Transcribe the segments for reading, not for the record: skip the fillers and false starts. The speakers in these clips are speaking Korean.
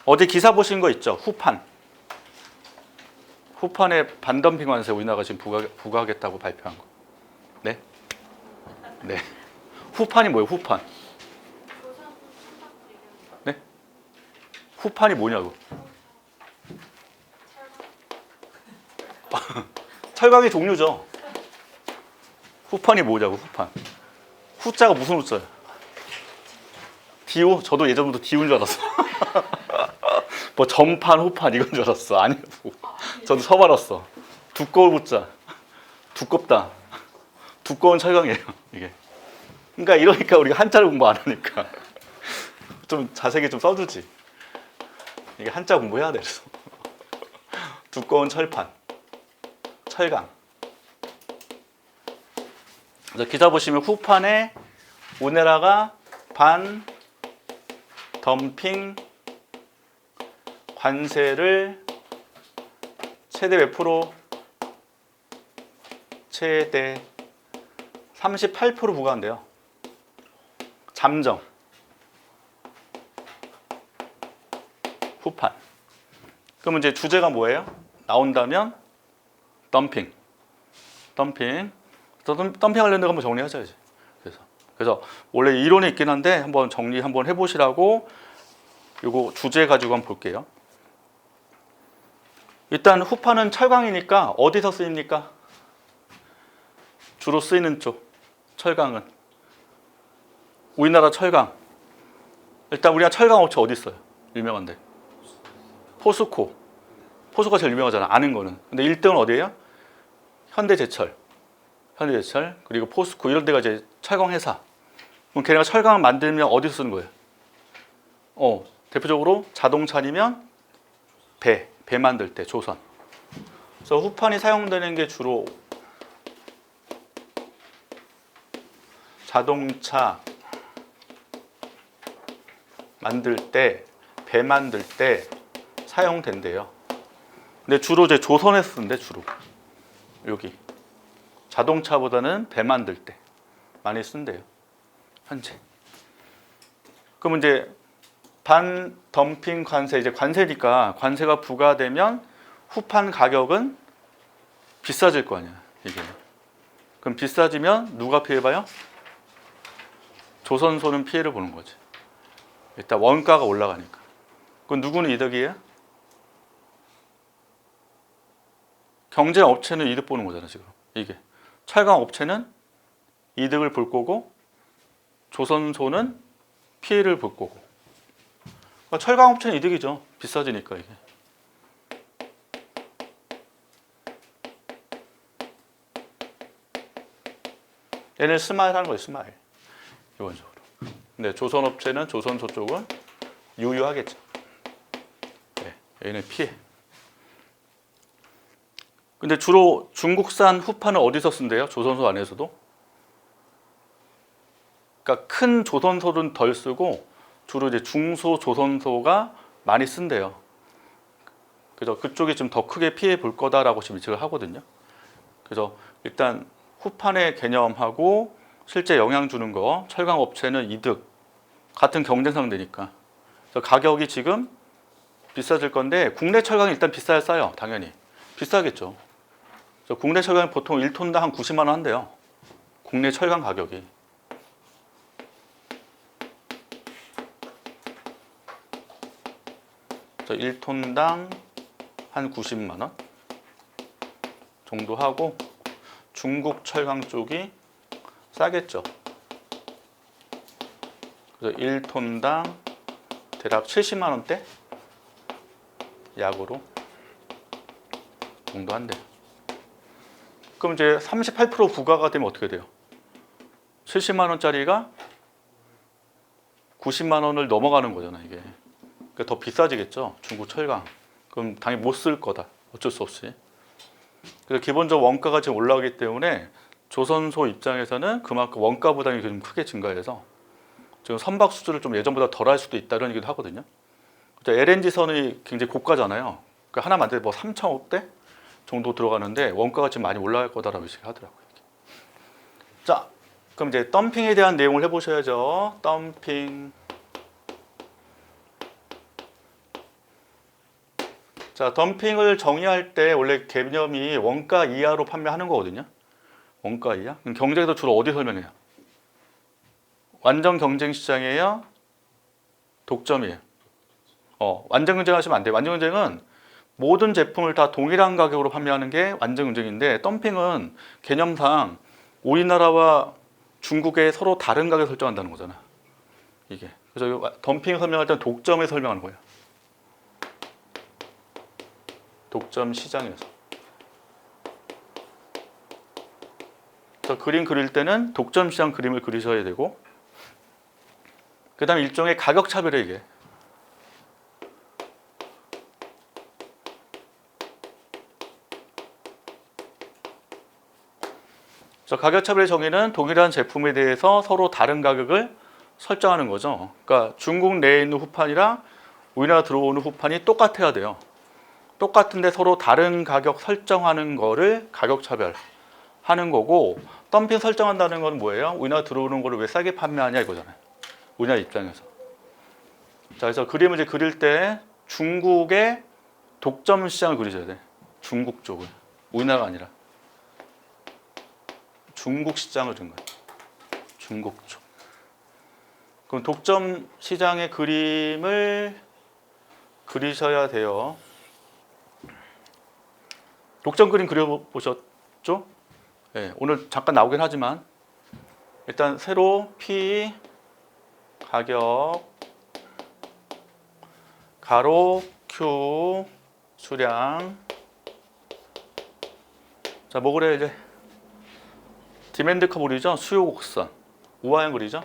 어제 기사 보신 거 있죠? 후판. 후판에 반덤핑 관세 우리나라가 지금 부과하겠다고 발표한 거. 네? 네. 후판이 뭐예요? 후판. 네? 후판이 뭐냐고. 철강의 종류죠. 후판이 뭐냐고. 후판. 후자가 무슨 후자예요? 디오? 저도 예전부터 디오인 줄 알았어. 뭐 전판, 후판 이건 줄 알았어. 아니고. 저도 서발았어. 두꺼운 후자. 두껍다. 두꺼운 철강이에요. 이게. 이러니까 우리가 한자를 공부 안 하니까 좀 자세하게 좀 써주지. 이게 한자 공부해야 돼. 그래서 두꺼운 철판, 철강. 그래서 기사 보시면 후판에 우리나라가 반 덤핑 관세를 최대 몇 프로? 최대 38% 부과한대요. 잠정. 후판. 그럼 이제 주제가 뭐예요? 나온다면 덤핑. 덤핑. 덤핑 관련된 거 한번 정리하자 이제. 그래서 원래 이론이 있긴 한데 한번 정리 한번 해보시라고 요거 주제 가지고 한번 볼게요. 일단 후판은 철강이니까 어디서 쓰입니까? 주로 쓰이는 쪽. 철강은 우리나라 철강. 일단 우리나라 철강 업체 어디 있어요? 유명한데. 포스코. 포스코가 제일 유명하잖아. 아는 거는. 근데 1등은 어디예요? 현대제철. 현대제철. 그리고 포스코 이런 데가 이제 철강 회사. 그럼 걔네가 철강을 만들면 어디서 쓰는 거예요? 대표적으로 자동차 아니면 배 만들 때 조선. 그래서 후판이 사용되는 게 주로 자동차 만들 때, 배 만들 때 사용된대요. 근데 주로 이제 조선에서 쓴대, 주로. 여기. 자동차보다는 배 만들 때 많이 쓴대요. 현재. 그럼 이제 반덤핑 관세, 이제 관세니까 관세가 부과되면 후판 가격은 비싸질 거 아니야, 이게. 그럼 비싸지면 누가 피해봐요? 조선소는 피해를 보는 거지. 일단 원가가 올라가니까. 그럼 누구는 이득이에요? 경쟁업체는 이득 보는 거잖아, 지금. 이게. 철강 업체는 이득을 볼 거고 조선소는 피해를 볼 거고. 그러니까 철강 업체는 이득이죠. 비싸지니까 이게. 얘는 스마일 하는 거예요, 스마일. 기본적으로. 근데 조선업체는 조선소 쪽은 유효하겠죠. 네, 얘는 피해. 근데 주로 중국산 후판은 어디서 쓴대요? 조선소 안에서도? 그러니까 큰 조선소는 덜 쓰고 주로 이제 중소 조선소가 많이 쓴대요. 그래서 그쪽이 좀 더 크게 피해 볼 거다라고 지금 예측을 하거든요. 그래서 일단 후판의 개념하고 실제 영향 주는 거, 철강 업체는 이득, 같은 경쟁 상대니까. 그래서 가격이 지금 비싸질 건데 국내 철강이 일단 비싸야 싸요, 당연히. 비싸겠죠. 그래서 국내 철강이 보통 1톤당 한 90만 원 한대요. 국내 철강 가격이. 그래서 1톤당 한 90만 원 정도 하고 중국 철강 쪽이 싸겠죠. 그래서 1톤당 대략 70만 원대 약으로 정도 한대요. 그럼 이제 38% 부과가 되면 어떻게 돼요? 70만 원짜리가 90만 원을 넘어가는 거잖아, 이게. 그러니까 더 비싸지겠죠, 중국 철강. 그럼 당연히 못 쓸 거다, 어쩔 수 없이. 그래서 기본적 원가가 지금 올라가기 때문에 조선소 입장에서는 그만큼 원가 부담이 좀 크게 증가해서 지금 선박 수주를 좀 예전보다 덜 할 수도 있다는 얘기도 하거든요. LNG 선이 굉장히 고가잖아요. 그러니까 하나 만들 때 뭐 3,500대 정도 들어가는데 원가가 지금 많이 올라갈 거다라고 얘기하더라고요. 자, 그럼 이제 덤핑에 대한 내용을 해보셔야죠. 덤핑. 자, 덤핑을 정의할 때 원래 개념이 원가 이하로 판매하는 거거든요. 원가 이하. 그럼 경쟁에서 주로 어디 설명해요? 완전 경쟁 시장이에요? 독점이에요? 완전 경쟁 하시면 안 돼요. 완전 경쟁은 모든 제품을 다 동일한 가격으로 판매하는 게 완전 경쟁인데, 덤핑은 개념상 우리나라와 중국에 서로 다른 가격을 설정한다는 거잖아. 이게. 그래서 덤핑 설명할 때는 독점에 설명하는 거예요. 독점 시장에서. 그래서 그림 그릴 때는 독점 시장 그림을 그리셔야 되고, 그 다음에 일종의 가격 차별이에요, 이게. 그래서 가격 차별의 정의는 동일한 제품에 대해서 서로 다른 가격을 설정하는 거죠. 그러니까 중국 내에 있는 후판이랑 우리나라 들어오는 후판이 똑같아야 돼요. 똑같은데 서로 다른 가격 설정하는 거를 가격 차별하는 거고, 덤핑 설정한다는 건 뭐예요? 우리나라 들어오는 거를 왜 싸게 판매하냐 이거잖아요. 우리나라 입장에서. 자, 그래서 그림을 이제 그릴 때 중국의 독점 시장을 그리셔야 돼. 중국 쪽을. 우리나라가 아니라. 중국 시장을 그린 거예요. 중국 쪽. 그럼 독점 시장의 그림을 그리셔야 돼요. 독점 그림 그려보셨죠? 네, 오늘 잠깐 나오긴 하지만 일단 세로 P 가격 가로 Q 수량. 자, 뭐 그래 이제 디맨드 커브 그리죠? 수요 곡선. 우하형 그리죠?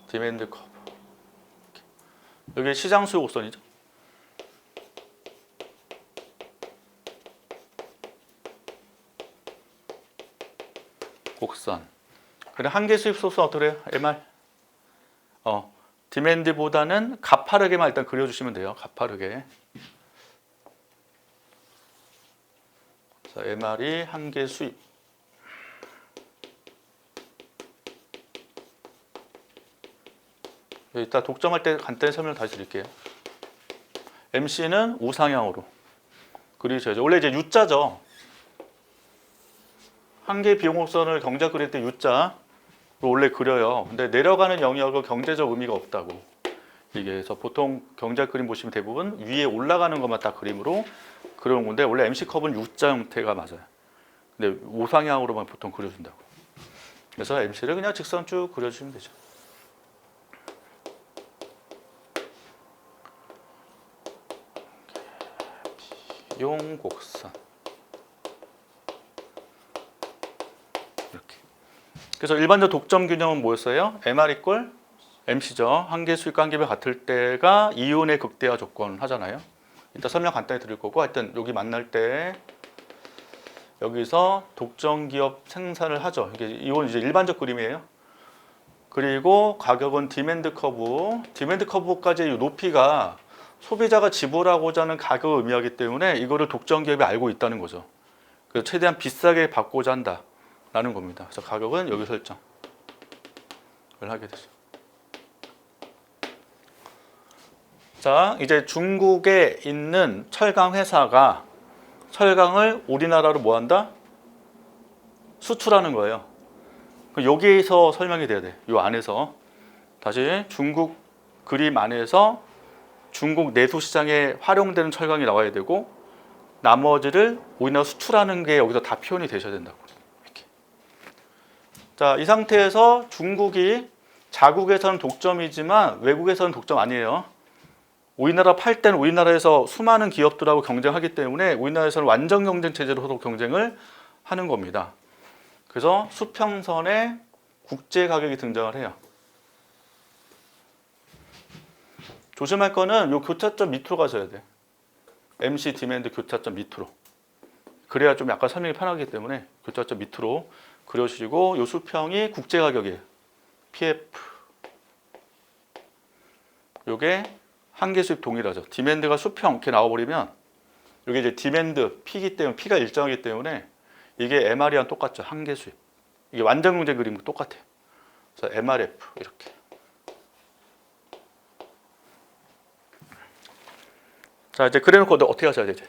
디맨드 커브. 여기 시장 수요 곡선이죠? 곡선. 그래 한계 수입 소스는 어떠래요? MR. 디맨드보다는 가파르게만 일단 그려주시면 돼요. 가파르게. 자, MR이 한계 수입. 이따 독점할 때 간단히 설명 다시 드릴게요. MC는 우상향으로 그리셔야죠. 원래 이제 U자죠. 한계 비용곡선을 경자 그릴 때 U자로 원래 그려요. 근데 내려가는 영역은 경제적 의미가 없다고. 이게 그래서 보통 경자 그림 보시면 대부분 위에 올라가는 것만 딱 그림으로 그려놓은 건데, 원래 MC 컵은 U자 형태가 맞아요. 근데 우상향으로만 보통 그려준다고. 그래서 MC를 그냥 직선 쭉 그려주시면 되죠. 비용 곡선. 이렇게. 그래서 일반적 독점 균형은 뭐였어요? MR 이꼴 MC죠. 한계 수익과 한계비 같을 때가 이윤의 극대화 조건 하잖아요. 이따 설명 간단히 드릴 거고, 하여튼 여기 만날 때 여기서 독점 기업 생산을 하죠. 이건 이제 일반적 그림이에요. 그리고 가격은 디맨드 커브. 디맨드 커브까지의 높이가 소비자가 지불하고자 하는 가격을 의미하기 때문에 이거를 독점 기업이 알고 있다는 거죠. 그래서 최대한 비싸게 받고자 한다라는 겁니다. 그래서 가격은 여기 설정을 하게 되죠. 자, 이제 중국에 있는 철강 회사가 철강을 우리나라로 뭐 한다? 수출하는 거예요. 여기에서 설명이 돼야 돼. 이 안에서. 다시 중국 그림 안에서 중국 내수 시장에 활용되는 철강이 나와야 되고, 나머지를 우리나라 수출하는 게 여기서 다 표현이 되셔야 된다고. 이렇게. 자, 이 상태에서 중국이 자국에서는 독점이지만 외국에서는 독점 아니에요. 우리나라 팔 때는 우리나라에서 수많은 기업들하고 경쟁하기 때문에 우리나라에서는 완전 경쟁 체제로 서로 경쟁을 하는 겁니다. 그래서 수평선에 국제 가격이 등장을 해요. 조심할 거는 이 교차점 밑으로 가셔야 돼. MC 디맨드 교차점 밑으로. 그래야 좀 약간 설명이 편하기 때문에 교차점 밑으로 그려주시고, 이 수평이 국제 가격이에요. PF. 요게 한계 수익 동일하죠. 디맨드가 수평 이렇게 나와버리면 이게 이제 디맨드 P기 때문에 P가 일정하기 때문에 이게 MR이랑 똑같죠. 한계 수익. 이게 완전 경쟁 그림과 똑같아요. 그래서 MRF 이렇게. 자, 이제 그래놓고 어떻게 하셔야 되지?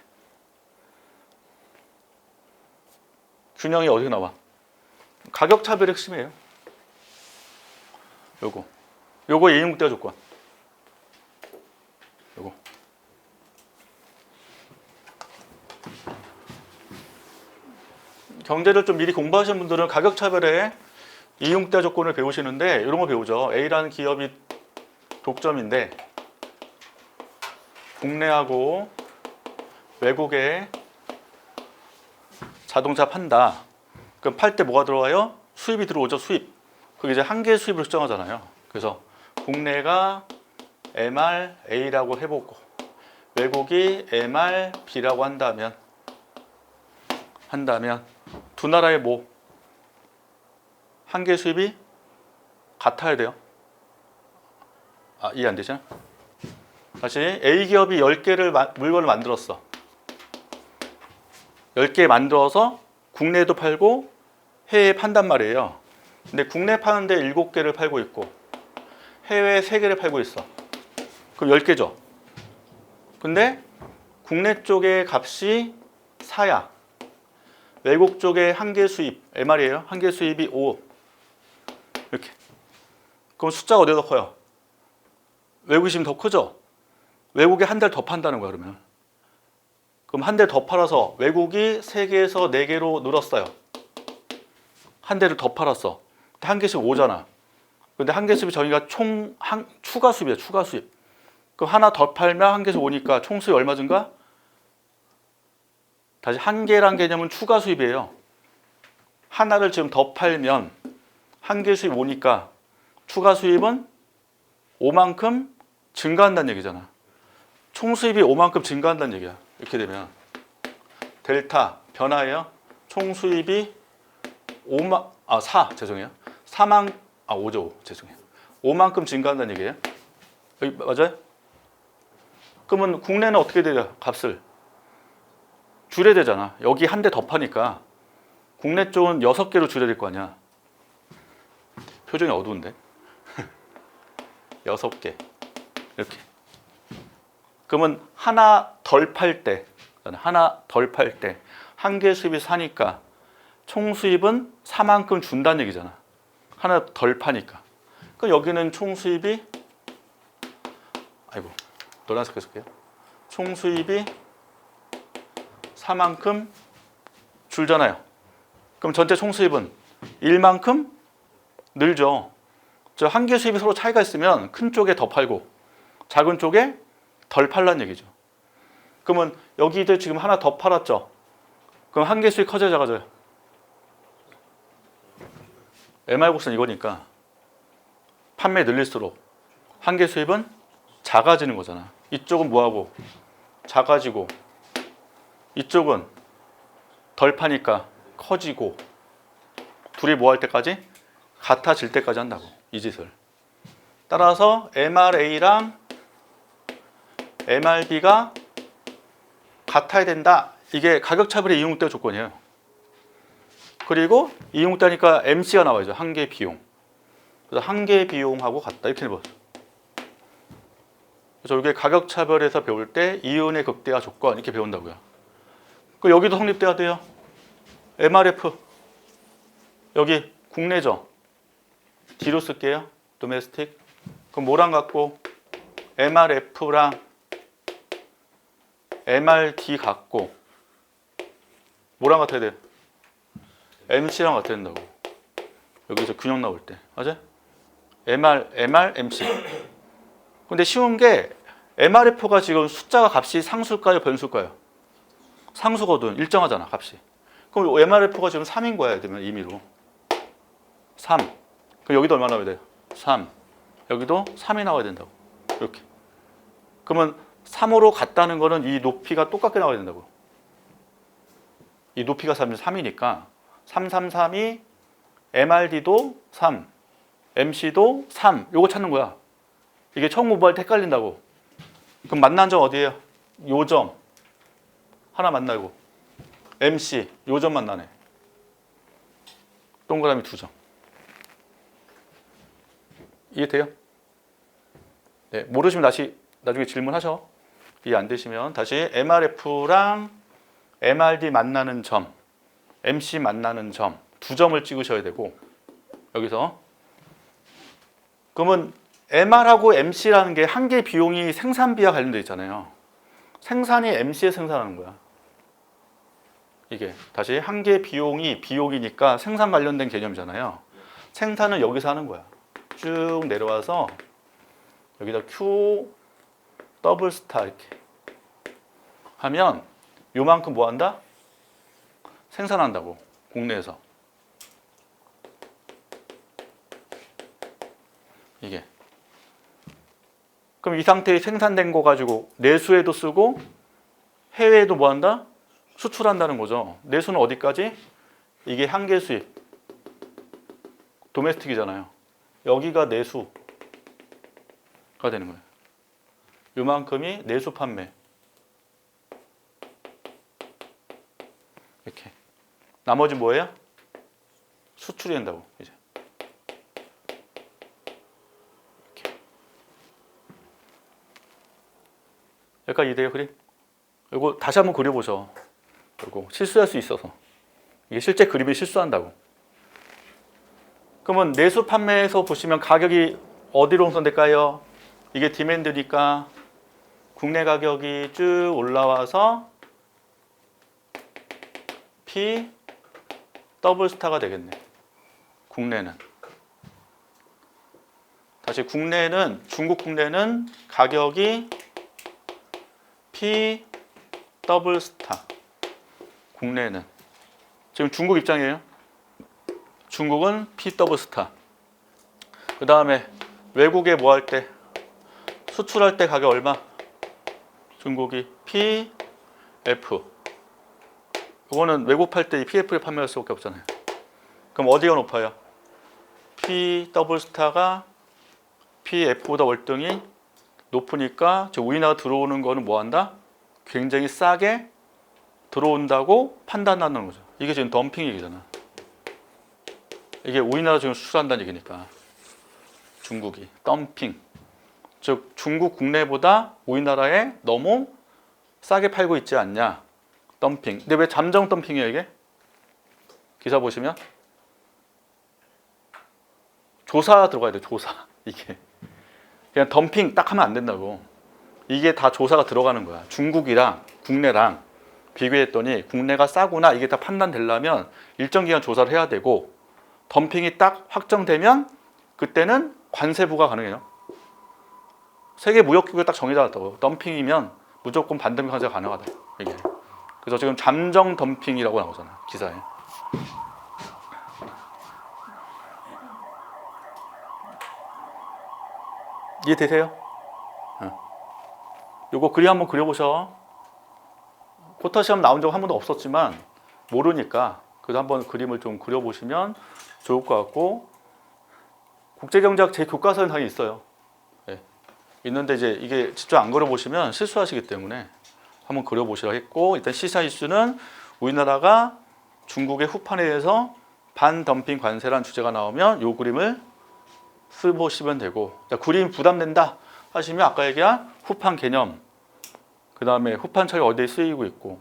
균형이 어디서 나와? 가격 차별의 핵심이에요. 요거 이윤극대화 조건. 요거. 경제를 좀 미리 공부하시는 분들은 가격 차별의 이윤극대화 조건을 배우시는데 이런 거 배우죠. A라는 기업이 독점인데 국내하고 외국에 자동차 판다. 그럼 팔 때 뭐가 들어와요? 수입이 들어오죠. 수입. 그게 이제 한계 수입을 측정하잖아요. 그래서 국내가 MRA라고 해보고 외국이 MRB라고 한다면 두 나라의 뭐 한계 수입이 같아야 돼요. 이해 안 되죠? 다시 A 기업이 10개를 물건을 만들었어. 10개 만들어서 국내에도 팔고 해외에 판단 말이에요. 근데 국내 파는데 7개를 팔고 있고 해외에 3개를 팔고 있어. 그럼 10개죠. 근데 국내 쪽의 값이 4야. 외국 쪽의 한계 수입, MR이에요. 한계 수입이 5. 이렇게. 그럼 숫자가 어디가 더 커요? 외국이 지금 더 크죠? 외국에 한 달 더 판다는 거야, 그러면. 그럼 한 달 더 팔아서 외국이 3개에서 4개로 늘었어요. 한 대를 더 팔았어. 한계 수입 5잖아. 근데 한계 수입이 저희가 추가 수입이야, 추가 수입. 그럼 하나 더 팔면 한계 수입 5니까 총 수입 얼마 증가? 다시 한계란 개념은 추가 수입이에요. 하나를 지금 더 팔면 한계 수입 5니까 추가 수입은 5만큼 증가한다는 얘기잖아. 총 수입이 5만큼 증가한다는 얘기야. 이렇게 되면 델타 변화예요. 총 수입이 5죠. 죄송해요. 5만큼 증가한다는 얘기예요. 여기 맞아요? 그러면 국내는 어떻게 돼요? 값을 줄여야 되잖아. 여기 한 대 더 파니까 국내 쪽은 6개로 줄여야 될 거 아니야. 표정이 어두운데? 6개 이렇게. 그러면 하나 덜 팔 때 한계 수입이 4니까 총 수입은 4만큼 준다는 얘기잖아. 하나 덜 파니까. 그럼 여기는 총 수입이 노란색 해석해요. 총 수입이 4만큼 줄잖아요. 그럼 전체 총 수입은 1만큼 늘죠. 저 한계 수입이 서로 차이가 있으면 큰 쪽에 더 팔고 작은 쪽에 덜 팔란 얘기죠. 그러면 여기도 지금 하나 더 팔았죠. 그럼 한계 수입 커져요, 작아져요? MR 곡선 이거니까 판매 늘릴수록 한계 수입은 작아지는 거잖아. 이쪽은 뭐하고 작아지고 이쪽은 덜 파니까 커지고 둘이 뭐 할 때까지? 같아질 때까지 한다고. 이 짓을. 따라서 MRA랑 MRB가 같아야 된다. 이게 가격차별의 이윤극대화 조건이에요. 그리고 이윤극대화니까 MC가 나와야죠. 한계 비용. 그래서 한계 비용하고 같다. 이렇게 해봐요. 그래서 이게 가격차별에서 배울 때 이윤의 극대화 조건 이렇게 배운다고요. 그 여기도 성립돼야 돼요. MRF 여기 국내죠. D로 쓸게요. 도메스틱. 그럼 뭐랑 같고 MRF랑 MRD 같고 뭐랑 같아야 돼요? MC랑 같아야 된다고. 여기서 균형 나올 때. 맞아요? MR, MC. 근데 쉬운 게 MRF가 지금 숫자가 값이 상수일까요? 변수일까요? 상수거든. 일정하잖아, 값이. 그럼 MRF가 지금 3인 거야, 되면 임의로. 3. 그럼 여기도 얼마 나와야 돼요? 3. 여기도 3이 나와야 된다고. 이렇게. 그러면 3으로 같다는 거는 이 높이가 똑같게 나와야 된다고. 이 높이가 3이니까 333이 MRD도 3, MC도 3. 요거 찾는 거야. 이게 처음 공부할 때 헷갈린다고. 그럼 만난 점 어디예요? 요 점. 하나 만나고. MC. 요 점 만나네. 동그라미 2점. 이해돼요? 네, 모르시면 나중에 질문하셔. 이해 안 되시면 다시 MRF랑 MRD 만나는 점, MC 만나는 점 두 점을 찍으셔야 되고 여기서 그러면 MR하고 MC라는 게 한 개 비용이 생산비와 관련되어 있잖아요. 생산이 MC에 생산하는 거야. 이게 다시 한 개 비용이 비용이니까 생산 관련된 개념이잖아요. 생산은 여기서 하는 거야. 쭉 내려와서 여기다 Q 더블 스타 이렇게 하면 요만큼 뭐 한다? 생산한다고 국내에서. 이게 그럼 이 상태에 생산된 거 가지고 내수에도 쓰고 해외에도 뭐 한다? 수출한다는 거죠. 내수는 어디까지? 이게 한계 수입 도메스틱이잖아요. 여기가 내수가 되는 거예요. 요만큼이 내수 판매. 이렇게. 나머지 뭐예요? 수출이 된다고 이제. 이렇게. 여기까지 이해돼요, 그림? 이거 다시 한번 그려보죠. 이거 실수할 수 있어서. 이게 실제 그림이 실수한다고. 그러면 내수 판매에서 보시면 가격이 어디로 형성될까요? 이게 디맨드니까 국내 가격이 쭉 올라와서 P 더블 스타가 되겠네. 국내는. 다시 국내는 중국 국내는 가격이 P 더블 스타. 국내는 지금 중국 입장이에요. 중국은 P 더블 스타. 그 다음에 외국에 뭐 할 때 수출할 때 가격 얼마? 중국이 P F. 이거는 외국 팔 때 PF를 판매할 수밖에 없잖아요. 그럼 어디가 높아요? P 더블 스타가 PF보다 월등히 높으니까 저 우리나라 들어오는 거는 뭐 한다? 굉장히 싸게 들어온다고 판단하는 거죠. 이게 지금 덤핑 얘기잖아. 이게 우리나라 지금 수출한다는 얘기니까. 중국이 덤핑. 즉 중국 국내보다 우리나라에 너무 싸게 팔고 있지 않냐. 덤핑. 근데 왜 잠정 덤핑이에요 이게? 기사 보시면 조사 들어가야 돼. 조사. 이게 그냥 덤핑 딱 하면 안 된다고. 이게 다 조사가 들어가는 거야. 중국이랑 국내랑 비교했더니 국내가 싸구나 이게 다 판단되려면 일정 기간 조사를 해야 되고 덤핑이 딱 확정되면 그때는 관세부가 가능해요. 세계 무역기구에 딱 정해졌다고. 덤핑이면 무조건 반덤핑 관세가 가능하다. 이게. 그래서 지금 잠정 덤핑이라고 나오잖아 기사에. 이해되세요? 요거 그림 한번 그려보셔. 코타 시험 나온 적 한 번도 없었지만 모르니까 그래도 한번 그림을 좀 그려보시면 좋을 것 같고, 국제경제학 제 교과서는 당연히 있어요. 네. 있는데 이제 이게 직접 안 그려보시면 실수하시기 때문에 한번 그려보시라 했고, 일단 시사 이슈는 우리나라가 중국의 후판에 대해서 반덤핑 관세라는 주제가 나오면 요 그림을 써보시면 되고, 그림 부담된다 하시면 아까 얘기한 후판 개념, 그 다음에 후판 철이 어디에 쓰이고 있고,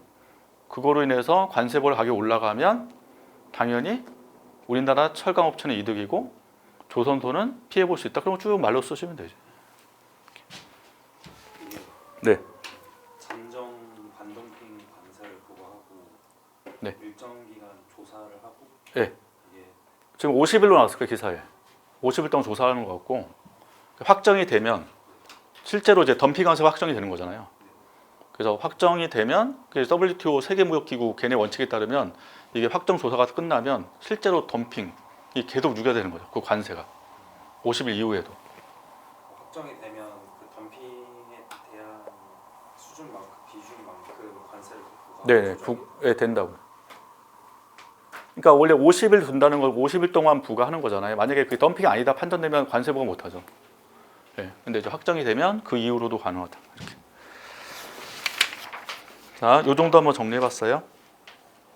그거로 인해서 관세벌 가격이 올라가면 당연히 우리나라 철강업체는 이득이고 조선소는 피해볼 수 있다. 그럼 쭉 말로 쓰시면 되죠. 네. 잠정 반덤핑 관세를 부과하고 네. 일정 기간 조사를 하고. 네. 이게 지금 50일로 나왔을 거예요 기사에. 50일 동안 조사하는 것 같고, 확정이 되면 실제로 이제 덤핑 관세 확정이 되는 거잖아요. 그래서 확정이 되면 WTO 세계무역기구 걔네 원칙에 따르면 이게 확정 조사가 끝나면 실제로 덤핑이 계속 유지되는 거죠. 그 관세가 50일 이후에도. 확정이 되면 그 덤핑에 대한 수준만큼 비중만큼 관세를 네, 된다고. 그러니까 원래 50일 둔다는 걸 50일 동안 부과하는 거잖아요. 만약에 그 덤핑이 아니다 판단되면 관세 부과 못 하죠. 네, 근데 이제 확정이 되면 그 이후로도 가능하다. 이렇게. 자, 요 정도 한번 정리해 봤어요.